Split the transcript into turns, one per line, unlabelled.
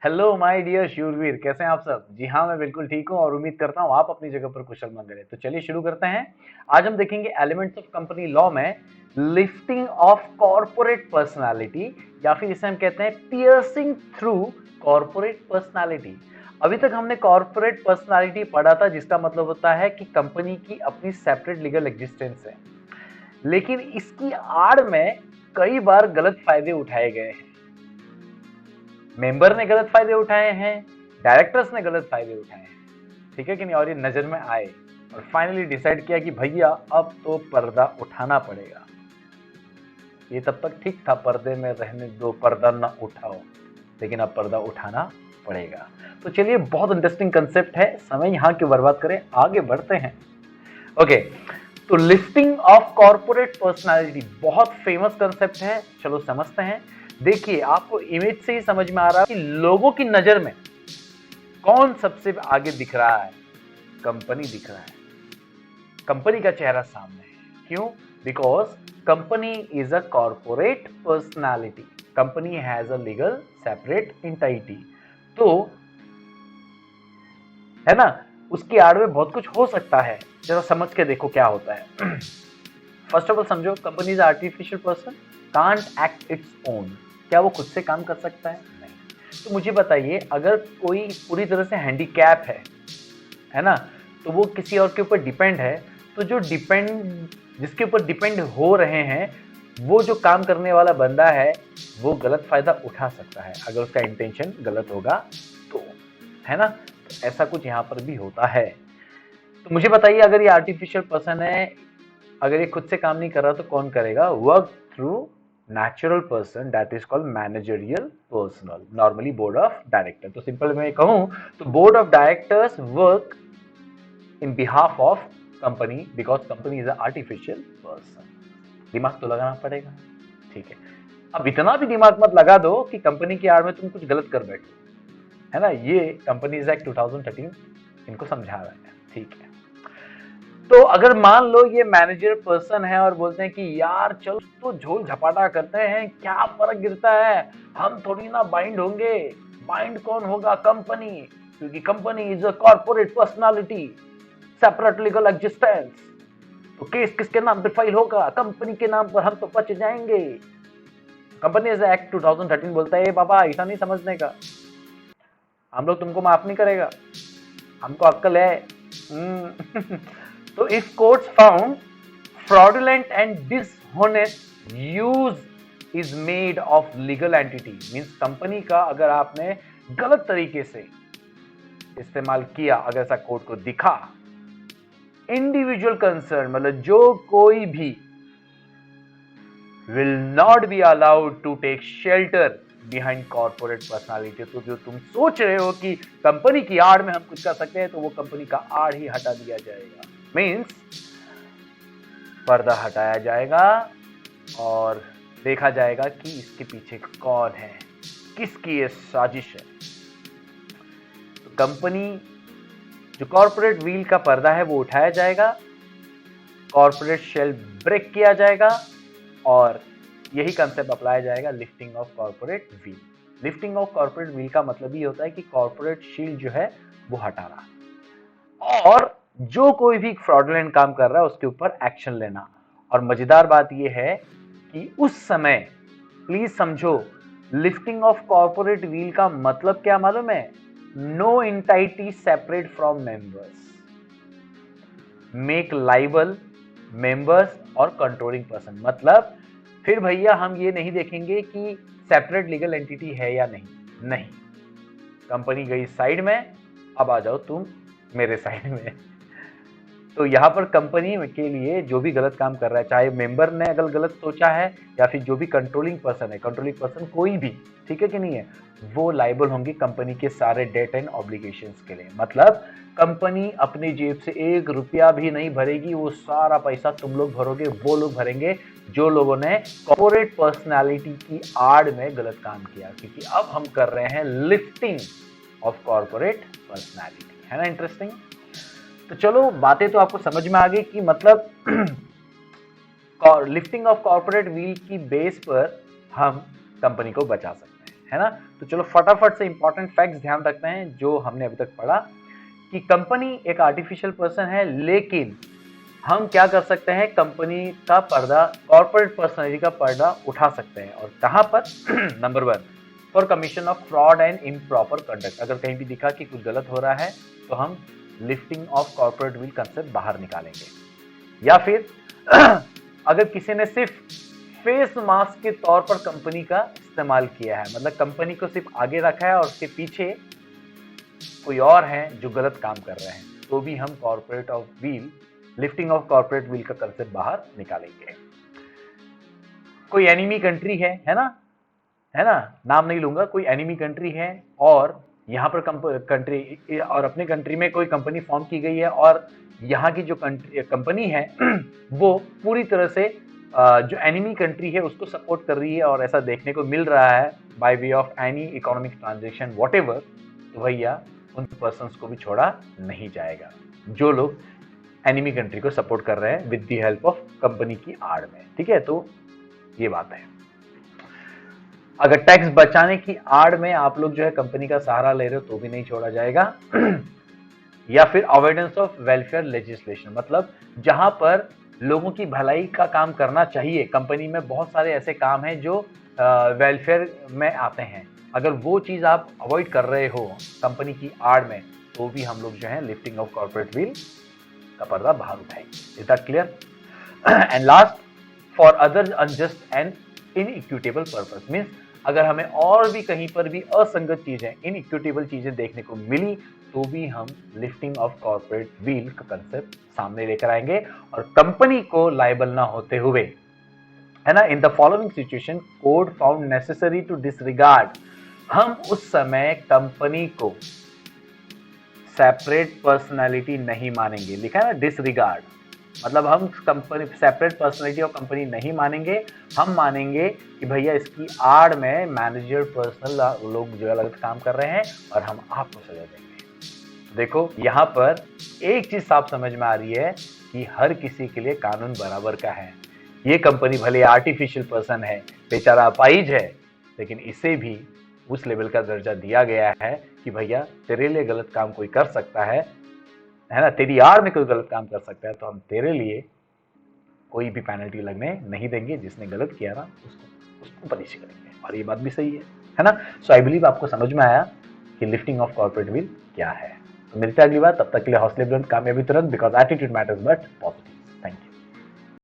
Hello my dear शूरवीर, कैसे हैं आप सब? जी हाँ, मैं बिल्कुल ठीक हूँ और उम्मीद करता हूँ आप अपनी जगह पर कुशल मंगल है। तो चलिए शुरू करते हैं। आज हम देखेंगे एलिमेंट्स ऑफ कंपनी लॉ में लिफ्टिंग ऑफ कॉर्पोरेट पर्सनालिटी, या फिर इसे हम कहते हैं पियर्सिंग थ्रू कॉर्पोरेट पर्सनालिटी। अभी तक हमने कॉर्पोरेट पर्सनालिटी पढ़ा था, जिसका मतलब होता है कि कंपनी की अपनी सेपरेट लीगल एग्जिस्टेंस है, लेकिन इसकी आड़ में कई बार गलत फायदे उठाए गए हैं। मेंबर ने गलत फायदे उठाए हैं, डायरेक्टर्स ने गलत फायदे उठाए हैं, ठीक है कि नहीं? और ये नजर में आए और फाइनली डिसाइड किया कि भैया अब तो पर्दा उठाना पड़ेगा। ये तब तक ठीक था, पर्दे में रहने दो, पर्दा ना उठाओ, लेकिन अब पर्दा उठाना पड़ेगा। तो चलिए, बहुत इंटरेस्टिंग कंसेप्ट है, समय यहां क्यों बर्बाद करें, आगे बढ़ते हैं। ओके, तो लिफ्टिंग ऑफ कॉर्पोरेट पर्सनालिटी बहुत फेमस कंसेप्ट है, चलो समझते हैं। देखिए, आपको इमेज से ही समझ में आ रहा है कि लोगों की नजर में कौन सबसे आगे दिख रहा है। कंपनी दिख रहा है, कंपनी का चेहरा सामने है। क्यों? Because company is a corporate personality, company has a legal separate entity. तो है ना, उसकी आड़ में बहुत कुछ हो सकता है। जरा समझ के देखो क्या होता है। फर्स्ट ऑफ ऑल समझो, company is artificial person, can't act its own. क्या वो खुद से काम कर सकता है? नहीं। तो मुझे बताइए, अगर कोई पूरी तरह से हैंडीकैप है ना, तो वो किसी और के ऊपर डिपेंड है, तो जिसके ऊपर डिपेंड हो रहे हैं, वो जो काम करने वाला बंदा है, वो गलत फायदा उठा सकता है अगर उसका इंटेंशन गलत होगा तो, है ना? तो ऐसा कुछ यहाँ पर भी होता है। तो मुझे बताइए, अगर ये आर्टिफिशियल पर्सन है, अगर ये खुद से काम नहीं कर रहा तो कौन करेगा? Work through natural person, that is called managerial personal, normally board of director. तो सिंपल मैं कहूं तो board of directors work in behalf of company, because company is artificial person. दिमाग तो लगाना पड़ेगा, ठीक है? अब इतना भी दिमाग मत लगा दो कि कंपनी की आड़ में तुम कुछ गलत कर बैठो, है ना? ये कंपनीज एक्ट 2013 इनको समझा रहा है, ठीक है? तो अगर मान लो ये मैनेजर पर्सन है और बोलते हैं कि यार चल तो झोल झपाटा करते हैं, क्या फर्क गिरता है, हम थोड़ी ना बाइंड होंगे। बाइंड कौन होगा? कंपनी, क्योंकि company is a corporate personality, separate legal existence. तो केस किसके नाम पे फाइल होगा? कंपनी के नाम पर, हम तो बच जाएंगे। कंपनीज एक्ट 2013 बोलता है बाबा ऐसा नहीं समझने का, हम लोग तुमको माफ नहीं करेगा, हमको अक्ल है। तो if courts found fraudulent and dishonest use is made of legal entity, means company का अगर आपने गलत तरीके से इस्तेमाल किया, अगर ऐसा कोर्ट को दिखा, इंडिविजुअल कंसर्न मतलब जो कोई भी will not be allowed to take shelter behind corporate personality। तो जो तुम सोच रहे हो कि कंपनी की आड़ में हम कुछ कर सकते हैं, तो वो कंपनी का आड़ ही हटा दिया जाएगा। मीन्स पर्दा हटाया जाएगा और देखा जाएगा कि इसके पीछे कौन है, किसकी ये साजिश है। तो कंपनी जो कॉर्पोरेट व्हील का पर्दा है वो उठाया जाएगा, कॉर्पोरेट शेल ब्रेक किया जाएगा, और यही कंसेप्ट अप्लाई जाएगा lifting of corporate wheel. Lifting of corporate wheel का मतलब ये होता है कि कॉर्पोरेट शील्ड जो है वो हटाना, और जो कोई भी फ्रॉडुलेंट काम कर रहा है उसके ऊपर एक्शन लेना। और मजेदार बात यह है कि उस समय, प्लीज समझो, लिफ्टिंग ऑफ कॉर्पोरेट व्हील का मतलब क्या मालूम है? No entity separate from members, make liable members और कंट्रोलिंग पर्सन। मतलब फिर भैया हम ये नहीं देखेंगे कि सेपरेट लीगल एंटिटी है या नहीं, कंपनी गई साइड में, अब आ जाओ तुम मेरे साइड में। तो यहाँ पर कंपनी के लिए जो भी गलत काम कर रहा है, चाहे मेंबर ने अगर गलत सोचा है या फिर जो भी कंट्रोलिंग पर्सन है, कंट्रोलिंग पर्सन कोई भी, ठीक है कि नहीं है, वो लाइबल होंगे कंपनी के सारे डेट एंड ऑब्लिगेशंस के लिए। मतलब कंपनी अपनी जेब से 1 रुपया भी नहीं भरेगी, वो सारा पैसा तुम लोग भरोगे, वो लोग भरेंगे जो लोगों ने कॉर्पोरेट पर्सनालिटी की आड़ में गलत काम किया। क्योंकि अब हम कर रहे हैं लिफ्टिंग ऑफ कॉर्पोरेट पर्सनालिटी, है ना? इंटरेस्टिंग। तो चलो, बातें तो आपको समझ में आ गई कि मतलब लिफ्टिंग ऑफ कॉर्पोरेट व्हील की बेस पर हम कंपनी को बचा सकते है ना। तो चलो फटाफट से इंपॉर्टेंट फैक्ट्स ध्यान रखते हैं जो हमने अभी तक पढ़ा कि कंपनी एक आर्टिफिशियल पर्सन है, लेकिन हम क्या कर सकते हैं, कंपनी का पर्दा, कॉर्पोरेट पर्सनैलिटी का पर्दा उठा सकते हैं। और कहां पर? Number 1, for commission of fraud and improper conduct. अगर कहीं भी दिखा कि कुछ गलत हो रहा है तो हम lifting of corporate will concept बाहर निकालेंगे। या फिर अगर किसी ने सिर्फ फेस मास्क के तौर पर कंपनी का इस्तेमाल किया है, मतलब कंपनी को सिर्फ आगे रखा है और उसके पीछे कोई और है जो गलत काम कर रहे हैं, तो भी हम corporate of wheel, lifting of corporate wheel का कंसेप्ट बाहर निकालेंगे। कोई एनिमी कंट्री है ना, नाम नहीं लूंगा, कोई एनिमी कंट्री है और यहाँ पर कंट्री और अपने कंट्री में कोई कंपनी फॉर्म की गई है और यहाँ की जो कंपनी है वो पूरी तरह से जो एनिमी कंट्री है उसको सपोर्ट कर रही है और ऐसा देखने को मिल रहा है by way of any economic transaction whatever, तो भैया उन पर्सन्स को भी छोड़ा नहीं जाएगा जो लोग एनिमी कंट्री को सपोर्ट कर रहे हैं with the help of company की आड़ में। ठीक है, तो ये बात है। अगर टैक्स बचाने की आड़ में आप लोग जो है कंपनी का सहारा ले रहे हो तो भी नहीं छोड़ा जाएगा। या फिर अवॉइडेंस ऑफ वेलफेयर लेजिस्लेशन, मतलब जहां पर लोगों की भलाई का काम करना चाहिए, कंपनी में बहुत सारे ऐसे काम हैं जो वेलफेयर में आते हैं, अगर वो चीज आप अवॉइड कर रहे हो कंपनी की आड़ में, तो भी हम लोग जो है लिफ्टिंग ऑफ कॉर्पोरेट व्हील का पर्दा बाहर उठाएंगे। Is that clear? And last, for other unjust and inequitable purpose, means अगर हमें और भी कहीं पर भी असंगत चीजें, इनइक्विटेबल चीजें देखने को मिली तो भी हम लिफ्टिंग ऑफ कॉर्पोरेट व्हील का कंसेप्ट सामने लेकर आएंगे और कंपनी को लायबल ना होते हुए, है ना। In the following situation code found necessary to disregard, हम उस समय कंपनी को सेपरेट पर्सनालिटी नहीं मानेंगे। लिखा है ना डिसरिगार्ड, मतलब हम कंपनी सेपरेट पर्सनालिटी और कंपनी नहीं मानेंगे, हम मानेंगे कि भैया इसकी आड़ में मैनेजर पर्सनल लोग जो गलत काम कर रहे हैं और हम आपको सजा देंगे। देखो यहाँ पर एक चीज साफ समझ में आ रही है कि हर किसी के लिए कानून बराबर का है। ये कंपनी भले आर्टिफिशियल पर्सन है, बेचारा अपाहिज है, लेकिन इसे भी उस लेवल का दर्जा दिया गया है कि भैया तेरे लिए गलत काम कोई कर सकता है ना, तेरी आड़ में कोई गलत काम कर सकता है, तो हम तेरे लिए कोई भी पेनल्टी लगने नहीं देंगे। जिसने गलत किया ना उसको पनिश करेंगे। और ये बात भी सही है ना। सो आई बिलीव आपको समझ में आया कि लिफ्टिंग ऑफ कॉर्पोरेट व्हील क्या है। तो मिलते हैं अगली बार, तब तक के लिए हौसले बुलंद, कामयाबी तुरंत, because attitude matters but positive.